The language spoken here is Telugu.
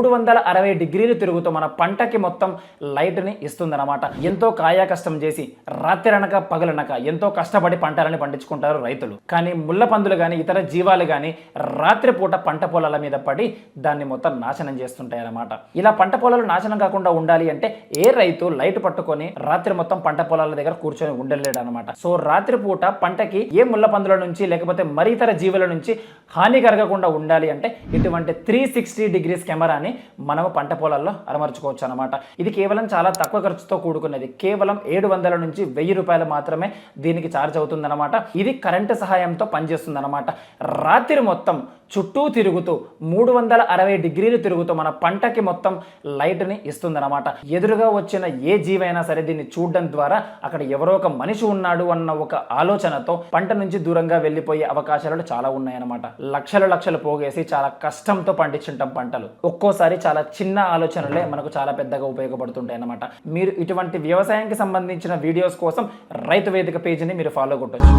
360 డిగ్రీలు తిరుగుతూ మన పంటకి మొత్తం లైట్ని ఇస్తుందన్నమాట. ఎంతో కాయా కష్టం చేసి రాత్రనక పగలనక ఎంతో కష్టపడి పంటలని పండించుకుంటారు రైతులు. కానీ ముళ్ళ పందులు కానీ ఇతర జీవాలు కానీ రాత్రిపూట పంట పొలాల మీద పడి దాన్ని మొత్తం నాశనం చేస్తుంటాయి అన్నమాట. ఇలా పంట పొలాలు నాశనం కాకుండా ఉండాలి అంటే ఏ రైతు లైట్ పట్టుకొని రాత్రి మొత్తం పంట పొలాల దగ్గర కూర్చొని ఉండలేడు అనమాట. సో రాత్రిపూట పంటకి ఏ ముళ్ళ పందుల నుంచి లేకపోతే మరి ఇతర జీవుల నుంచి హాని కలగకుండా ఉండాలి అంటే ఇటువంటి 360 డిగ్రీస్ కెమెరాని మనము పంట పొలాల్లో అమర్చుకోవచ్చు అనమాట. ఇది కేవలం చాలా తక్కువ ఖర్చుతో కూడుకున్నది. కేవలం 700 నుంచి 1000 రూపాయలు మాత్రమే దీనికి ఛార్జ్ అవుతుందన్నమాట. ఇది కరెంటు సహాయంతో పనిచేస్తుంది అనమాట. రాత్రి మొత్తం చుట్టూ తిరుగుతూ 360 డిగ్రీలు తిరుగుతూ మన పంటకి మొత్తం లైట్ని ఇస్తుందన్నమాట. ఎదురుగా వచ్చిన ఏ జీవైనా సరే దీన్ని చూడడం ద్వారా అక్కడ ఎవరో ఒక మనిషి ఉన్నాడు అన్న ఒక ఆలోచనతో పంట నుంచి దూరంగా వెళ్ళిపోయే అవకాశాలు చాలా ఉన్నాయన్నమాట. లక్షలు పోగేసి చాలా కష్టంతో పండించుంటాం పంటలు. ఒక్కోసారి చాలా చిన్న ఆలోచనలే మనకు చాలా పెద్దగా ఉపయోగపడుతుంటాయి అన్నమాట. మీరు ఇటువంటి వ్యవసాయానికి సంబంధించిన వీడియోస్ కోసం రైతు వేదిక పేజీని మీరు ఫాలో కొట్టొచ్చు.